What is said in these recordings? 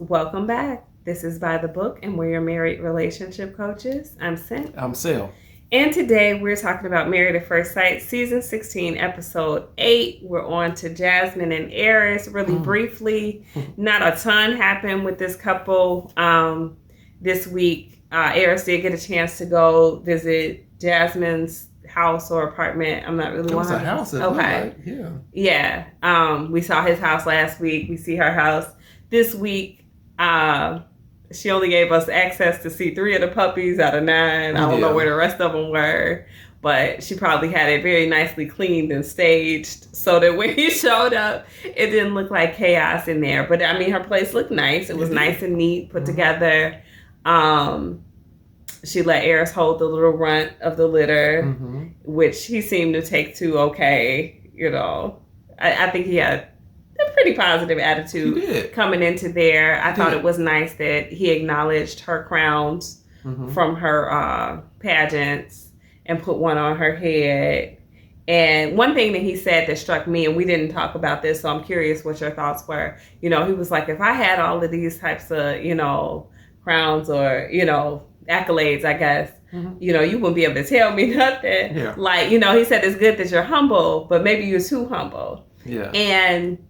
Welcome back. This is By the Book, and we're your married relationship coaches. I'm Cint. I'm Sil. And today we're talking about Married at First Sight, Season 16, Episode 8. We're on to Jasmine and Airris. Really briefly, not a ton happened with this couple this week. Airris did get a chance to go visit Jasmine's house or apartment. I'm not really 100%. It was a house. Okay. Like, yeah. We saw his house last week. We see her house this week. She only gave us access to see 3 of the puppies out of 9. I don't know where the rest of them were, but she probably had it very nicely cleaned and staged so that when he showed up, it didn't look like chaos in there. But I mean, her place looked nice. It was nice and neat, put together. She let Airris hold the little runt of the litter, which he seemed to take to okay. You know, I think he had a pretty positive attitude coming into there. I thought it was nice that he acknowledged her crowns from her pageants and put one on her head. And one thing that he said that struck me, and we didn't talk about this, so I'm curious what your thoughts were. You know, he was like, if I had all of these types of, you know, crowns or, you know, accolades, I guess, you know, you wouldn't be able to tell me nothing. Yeah. Like, you know, he said it's good that you're humble, but maybe you're too humble. Yeah. And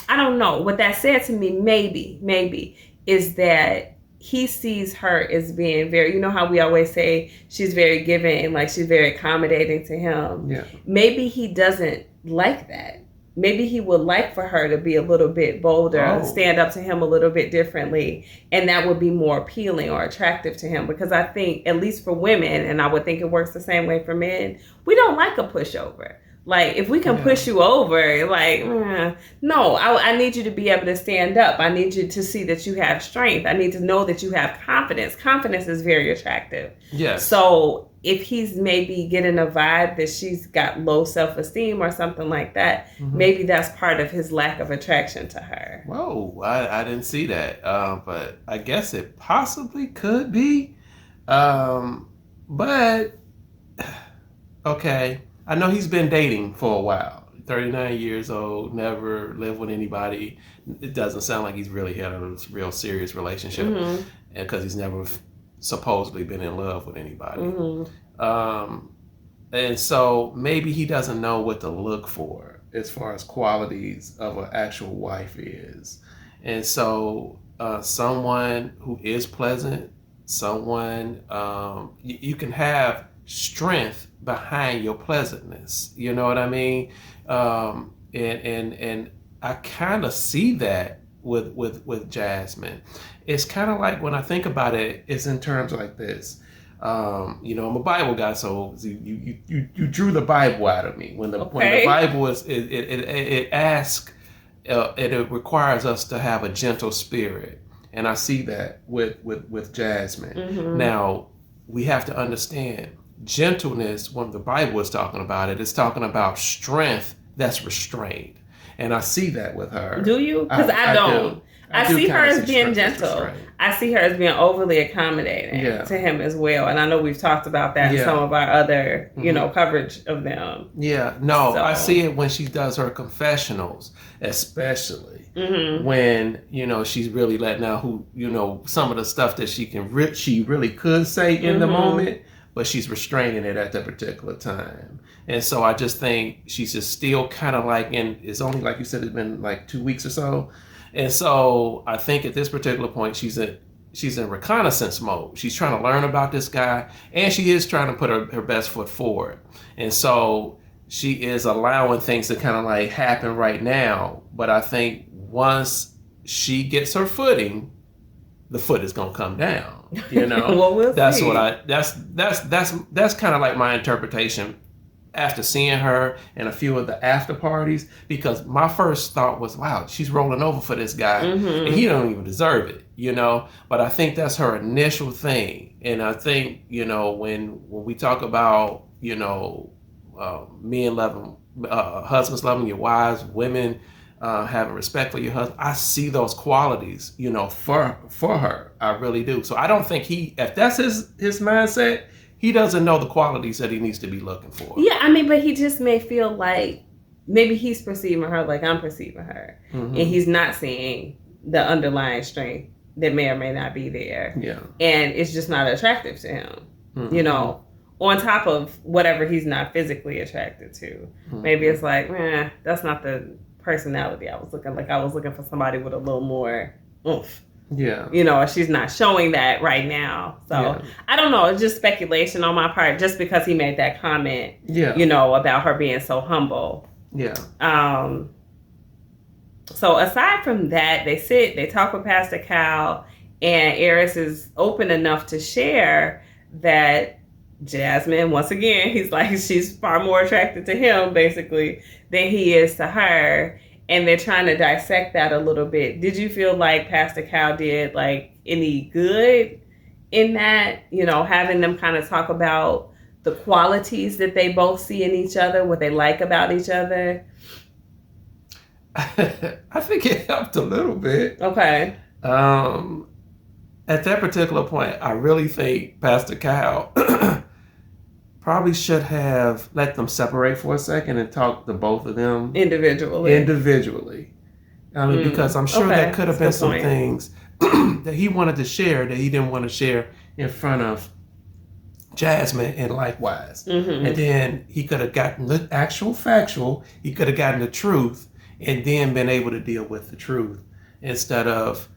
I don't know. What that said to me, maybe, is that he sees her as being very, you know how we always say she's very giving and like she's very accommodating to him. Yeah. Maybe he doesn't like that. Maybe he would like for her to be a little bit bolder, stand up to him a little bit differently, and that would be more appealing or attractive to him. Because I think, at least for women, and I would think it works the same way for men, we don't like a pushover. Like, if we can push you over, like, no, I need you to be able to stand up. I need you to see that you have strength. I need to know that you have confidence. Confidence is very attractive. Yes. So if he's maybe getting a vibe that she's got low self-esteem or something like that, maybe that's part of his lack of attraction to her. Whoa, I didn't see that. But I guess it possibly could be. But, okay. I know he's been dating for a while. 39 years old, never lived with anybody. It doesn't sound like he's really had a real serious relationship, because he's never supposedly been in love with anybody. And so maybe he doesn't know what to look for as far as qualities of an actual wife is. And so someone who is pleasant, someone you can have strength behind your pleasantness. You know what I mean? And I kind of see that with Jasmine. It's kind of like, when I think about it, it's in terms like this. You know, I'm a Bible guy, so you drew the Bible out of me. When the Bible is it asks, it requires us to have a gentle spirit, and I see that with Jasmine. Now we have to understand, gentleness, when the Bible is talking about it, it's talking about strength that's restrained. And I see that with her. Do you? Because I don't. I see her as being gentle. I see her as being overly accommodating to him as well. And I know we've talked about that in some of our other, you know, coverage of them. Yeah. No, I see it when she does her confessionals, especially when, you know, she's really letting out who, you know, some of the stuff that she really could say in the moment, but she's restraining it at that particular time. And so I just think she's just still kind of like it's only, like you said, it's been like 2 weeks or so. And so I think at this particular point, she's in reconnaissance mode. She's trying to learn about this guy, and she is trying to put her best foot forward. And so she is allowing things to kind of like happen right now. But I think once she gets her footing, the foot is going to come down. You know, well, we'll that's see. what that's kind of like my interpretation after seeing her and a few of the after parties, because my first thought was, wow, she's rolling over for this guy and he don't even deserve it, you know. But I think that's her initial thing. And I think, you know, when we talk about, you know, men loving, husbands loving your wives, women having respect for your husband, I see those qualities, you know, for her. I really do. So I don't think if that's his mindset, he doesn't know the qualities that he needs to be looking for. Yeah, I mean, but he just may feel like maybe he's perceiving her like I'm perceiving her, and he's not seeing the underlying strength that may or may not be there. Yeah. And it's just not attractive to him, you know, on top of whatever he's not physically attracted to. Maybe it's like, that's not the personality I was looking like. I was looking for somebody with a little more oomph. Yeah. You know, she's not showing that right now. So I don't know. It's just speculation on my part, just because he made that comment, you know, about her being so humble. Yeah. So aside from that, they talk with Pastor Cal, and Airris is open enough to share that Jasmine, once again, he's like, she's far more attracted to him, basically, than he is to her. And they're trying to dissect that a little bit. Did you feel like Pastor Cal did like any good in that? You know, having them kind of talk about the qualities that they both see in each other, what they like about each other? I think it helped a little bit. Okay. At that particular point, I really think Pastor Cal probably should have let them separate for a second and talk to both of them individually. I mean, because I'm sure there could have been some things that he wanted to share that he didn't want to share in front of Jasmine, and likewise. And then he could have gotten the actual factual, he could have gotten the truth, and then been able to deal with the truth instead of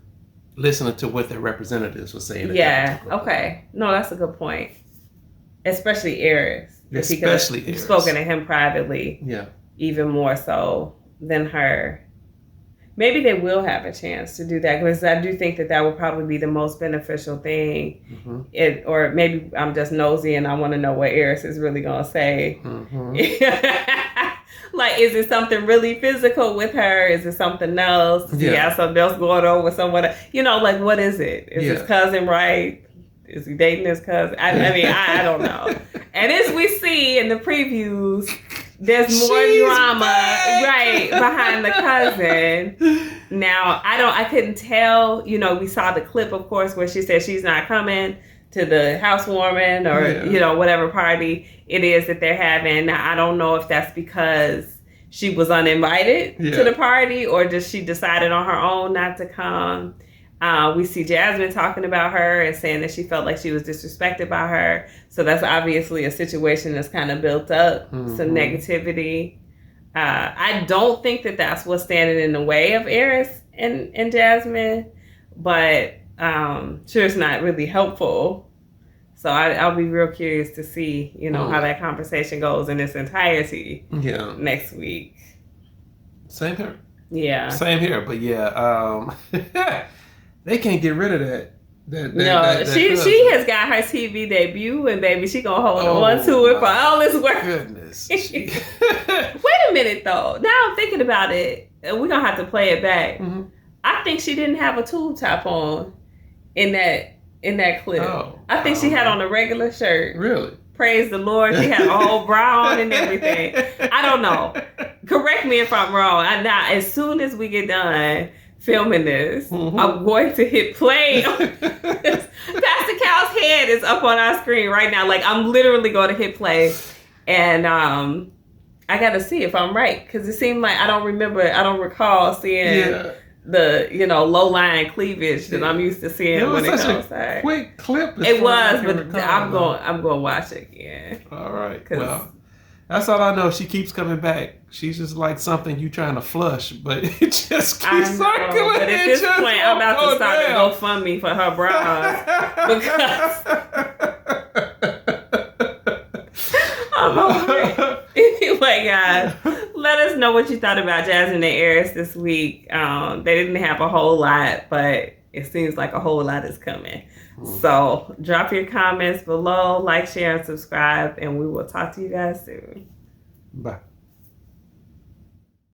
listening to what their representatives were saying. Yeah, okay. No, that's a good point. Especially Airris. Especially Airris. Spoken to him privately. Yeah. Even more so than her. Maybe they will have a chance to do that, because I do think that would probably be the most beneficial thing. Or maybe I'm just nosy and I want to know what Airris is really going to say. Like, is it something really physical with her? Is it something else? Does he have something else going on with someone? You know, like, what is it? Is his cousin right? Is he dating his cousin? I mean, I don't know. And as we see in the previews, there's more drama behind the cousin. Now, I couldn't tell, you know, we saw the clip, of course, where she said she's not coming to the housewarming or, you know, whatever party it is that they're having. Now, I don't know if that's because she was uninvited to the party, or just she decided on her own not to come. We see Jasmine talking about her and saying that she felt like she was disrespected by her. So that's obviously a situation that's kind of built up some negativity. I don't think that that's what's standing in the way of Airris and Jasmine, but sure, it's not really helpful. So I'll be real curious to see, you know, how that conversation goes in its entirety next week. Same here. Yeah. Same here. But they can't get rid of that. She has got her TV debut, and baby, she gonna hold on to it for all it's worth. Goodness. Wait a minute, though. Now I'm thinking about it, and we're gonna have to play it back. I think she didn't have a tube top on in that clip. I think she had on a regular shirt. Really? Praise the Lord. She had a whole bra on and everything. I don't know. Correct me if I'm wrong. Now, as soon as we get done filming this, I'm going to hit play. Pastor Cal's head is up on our screen right now. Like, I'm literally going to hit play, and I got to see if I'm right, because it seemed like I don't recall seeing the, you know, low-lying cleavage that I'm used to seeing when it comes to quick clip. It was, but I'm going to watch it again. All right. Well, that's all I know. She keeps coming back. She's just like something you trying to flush, but it just keeps circling. But at this point, I'm about to start a GoFundMe for her bras, because I'm over it. Anyway, guys, let us know what you thought about Jasmine and Airris this week. They didn't have a whole lot, but it seems like a whole lot is coming. So drop your comments below, like, share, and subscribe, and we will talk to you guys soon. Bye.